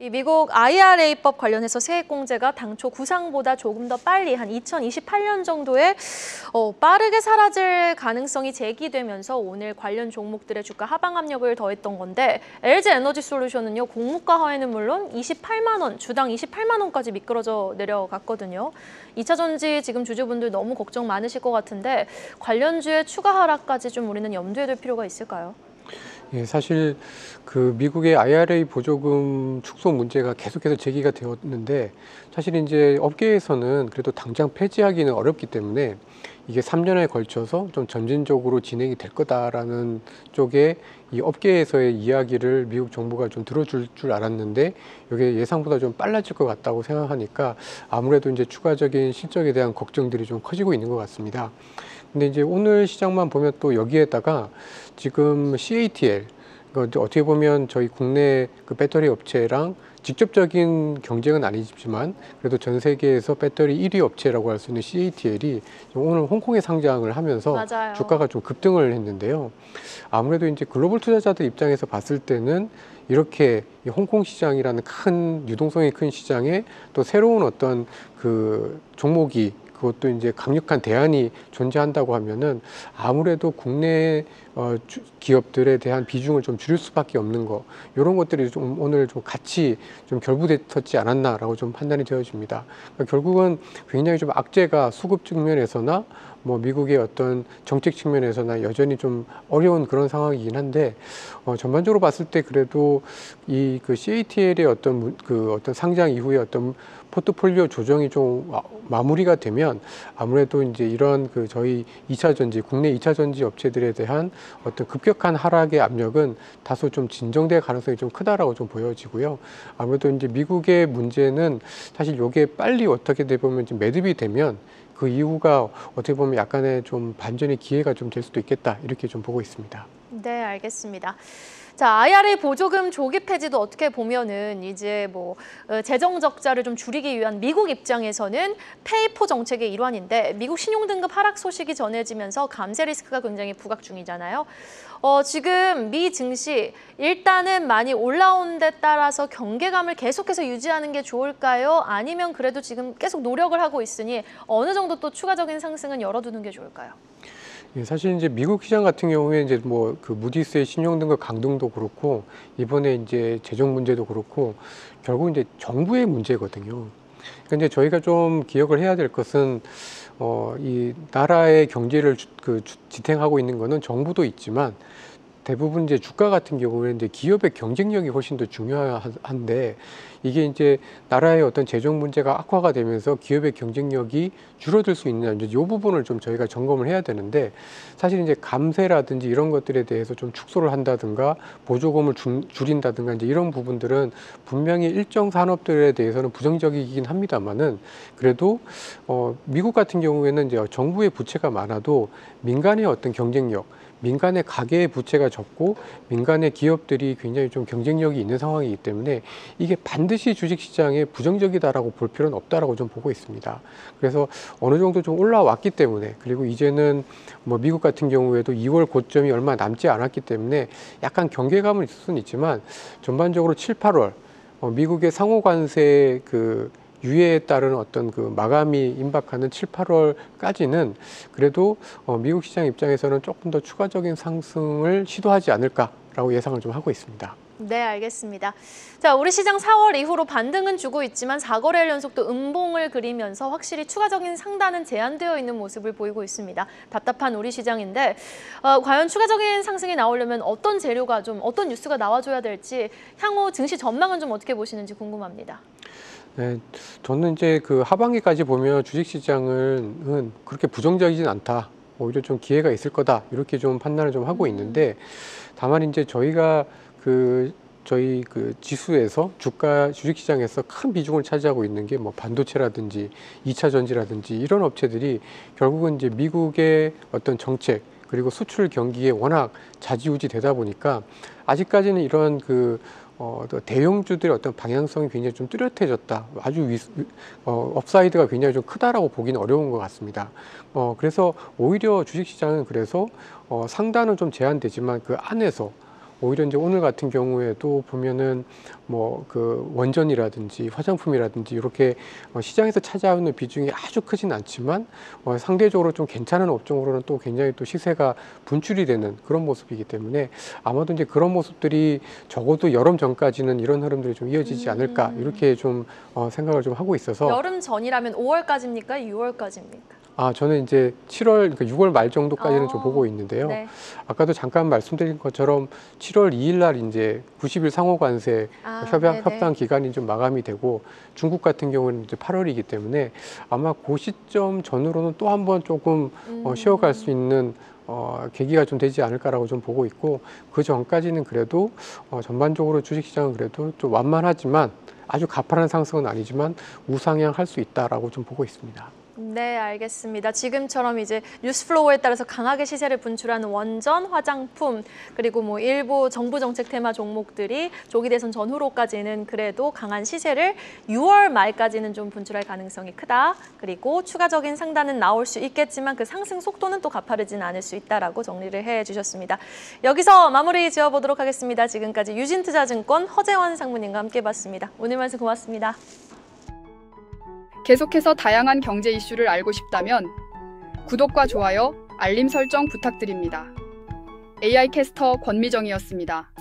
이 미국 IRA법 관련해서 세액공제가 당초 구상보다 조금 더 빨리 한 2028년 정도에 빠르게 사라질 가능성이 제기되면서 오늘 관련 종목들의 주가 하방 압력을 더했던 건데 LG에너지솔루션은요. 공모가 하에는 물론 28만 원, 주당 28만 원까지 미끄러져 내려갔거든요. 2차 전지 지금 주주분들 너무 걱정 많으실 것 같은데 관련주의 추가 하락까지 좀 우리는 염두에 둘 필요가 있을까요? 예, 사실 그 미국의 IRA 보조금 축소 문제가 계속해서 제기가 되었는데 사실 이제 업계에서는 그래도 당장 폐지하기는 어렵기 때문에 이게 3년에 걸쳐서 좀 점진적으로 진행이 될 거다라는 쪽에 이 업계에서의 이야기를 미국 정부가 좀 들어줄 줄 알았는데 이게 예상보다 좀 빨라질 것 같다고 생각하니까 아무래도 이제 추가적인 실적에 대한 걱정들이 좀 커지고 있는 것 같습니다. 근데 이제 오늘 시장만 보면 또 여기에다가 지금 CATL, 어떻게 보면 저희 국내 그 배터리 업체랑 직접적인 경쟁은 아니지만 그래도 전 세계에서 배터리 1위 업체라고 할 수 있는 CATL이 오늘 홍콩에 상장을 하면서 맞아요. 주가가 좀 급등을 했는데요. 아무래도 이제 글로벌 투자자들 입장에서 봤을 때는 이렇게 이 홍콩 시장이라는 큰 유동성이 큰 시장에 또 새로운 어떤 그 종목이 그것도 이제 강력한 대안이 존재한다고 하면은 아무래도 국내 기업들에 대한 비중을 좀 줄일 수밖에 없는 거 이런 것들이 좀 오늘 좀 같이 좀 결부됐지 않았나라고 좀 판단이 되어집니다. 그러니까 결국은 굉장히 좀 악재가 수급 측면에서나 뭐 미국의 어떤 정책 측면에서나 여전히 좀 어려운 그런 상황이긴 한데 전반적으로 봤을 때 그래도 이 그 CATL의 어떤 어떤 상장 이후에 어떤 포트폴리오 조정이 좀 마무리가 되면 아무래도 이제 이런 그 저희 2차 전지, 국내 2차 전지 업체들에 대한 어떤 급격한 하락의 압력은 다소 좀 진정될 가능성이 좀 크다라고 좀 보여지고요. 아무래도 이제 미국의 문제는 사실 요게 빨리 어떻게 돼 보면 좀 매듭이 되면 그 이후가 어떻게 보면 약간의 좀 반전의 기회가 좀 될 수도 있겠다 이렇게 좀 보고 있습니다. 네, 알겠습니다. 자, IRA 보조금 조기 폐지도 어떻게 보면은 이제 뭐 재정 적자를 좀 줄이기 위한 미국 입장에서는 페이포 정책의 일환인데 미국 신용등급 하락 소식이 전해지면서 감세 리스크가 굉장히 부각 중이잖아요. 지금 미 증시 일단은 많이 올라온 데 따라서 경계감을 계속해서 유지하는 게 좋을까요? 아니면 그래도 지금 계속 노력을 하고 있으니 어느 정도 또 추가적인 상승은 열어두는 게 좋을까요? 예, 사실 이제 미국 시장 같은 경우에 이제 뭐 그 무디스의 신용등급 강등도 그렇고 이번에 이제 재정 문제도 그렇고 결국 이제 정부의 문제거든요. 그러니까 이제 저희가 좀 기억을 해야 될 것은 이 나라의 경제를 지탱하고 있는 거는 정부도 있지만 대부분 이제 주가 같은 경우에는 이제 기업의 경쟁력이 훨씬 더 중요한데 이게 이제 나라의 어떤 재정 문제가 악화가 되면서 기업의 경쟁력이 줄어들 수 있느냐 이제 이 부분을 좀 저희가 점검을 해야 되는데 사실 이제 감세라든지 이런 것들에 대해서 좀 축소를 한다든가 보조금을 줄인다든가 이제 이런 부분들은 분명히 일정 산업들에 대해서는 부정적이긴 합니다만은 그래도 미국 같은 경우에는 이제 정부의 부채가 많아도 민간의 어떤 경쟁력 민간의 가계의 부채가 적고 민간의 기업들이 굉장히 좀 경쟁력이 있는 상황이기 때문에 이게 반드시 주식시장에 부정적이다라고 볼 필요는 없다라고 좀 보고 있습니다. 그래서 어느 정도 좀 올라왔기 때문에 그리고 이제는 뭐 미국 같은 경우에도 2월 고점이 얼마 남지 않았기 때문에 약간 경계감은 있을 수는 있지만 전반적으로 7, 8월 미국의 상호관세 유예에 따른 어떤 그 마감이 임박하는 7, 8월까지는 그래도 미국 시장 입장에서는 조금 더 추가적인 상승을 시도하지 않을까라고 예상을 좀 하고 있습니다. 네, 알겠습니다. 자, 우리 시장 4월 이후로 반등은 주고 있지만 4거래일 연속 또 음봉을 그리면서 확실히 추가적인 상단은 제한되어 있는 모습을 보이고 있습니다. 답답한 우리 시장인데 과연 추가적인 상승이 나오려면 어떤 재료가 어떤 뉴스가 나와줘야 될지 향후 증시 전망은 좀 어떻게 보시는지 궁금합니다. 네, 저는 이제 그 하반기까지 보면 주식시장은 그렇게 부정적이진 않다. 오히려 좀 기회가 있을 거다. 이렇게 좀 판단을 좀 하고 있는데 다만 이제 저희가 저희 지수에서 주식시장에서 큰 비중을 차지하고 있는 게 뭐 반도체라든지 2차 전지라든지 이런 업체들이 결국은 이제 미국의 어떤 정책 그리고 수출 경기에 워낙 좌지우지 되다 보니까 아직까지는 이런 대형주들의 어떤 방향성이 굉장히 좀 뚜렷해졌다. 아주 업사이드가 굉장히 좀 크다라고 보기는 어려운 것 같습니다. 그래서 오히려 주식시장은 그래서 상단은 좀 제한되지만 그 안에서 오히려 이제 오늘 같은 경우에도 보면은 뭐 그 원전이라든지 화장품이라든지 이렇게 시장에서 차지하는 비중이 아주 크진 않지만 상대적으로 좀 괜찮은 업종으로는 또 굉장히 또 시세가 분출이 되는 그런 모습이기 때문에 아마도 이제 그런 모습들이 적어도 여름 전까지는 이런 흐름들이 좀 이어지지 않을까 이렇게 좀 생각을 좀 하고 있어서. 여름 전이라면 5월까지입니까? 6월까지입니까? 저는 이제 7월, 그러니까 6월 말 정도까지는 좀 보고 있는데요. 네. 아까도 잠깐 말씀드린 것처럼 7월 2일 날 이제 90일 상호 관세 협상 기간이 좀 마감이 되고 중국 같은 경우는 이제 8월이기 때문에 아마 그 시점 전후로는 또 한 번 조금 쉬어갈 수 있는 계기가 좀 되지 않을까라고 좀 보고 있고 그 전까지는 그래도 전반적으로 주식시장은 그래도 좀 완만하지만 아주 가파른 상승은 아니지만 우상향할 수 있다라고 좀 보고 있습니다. 네, 알겠습니다. 지금처럼 이제 뉴스플로우에 따라서 강하게 시세를 분출하는 원전, 화장품, 그리고 뭐 일부 정부 정책 테마 종목들이 조기 대선 전후로까지는 그래도 강한 시세를 6월 말까지는 좀 분출할 가능성이 크다. 그리고 추가적인 상단은 나올 수 있겠지만 그 상승 속도는 또 가파르진 않을 수 있다라고 정리를 해주셨습니다. 여기서 마무리 지어보도록 하겠습니다. 지금까지 유진투자증권 허재원 상무님과 함께 봤습니다. 오늘 말씀 고맙습니다. 계속해서 다양한 경제 이슈를 알고 싶다면 구독과 좋아요, 알림 설정 부탁드립니다. AI 캐스터 권미정이었습니다.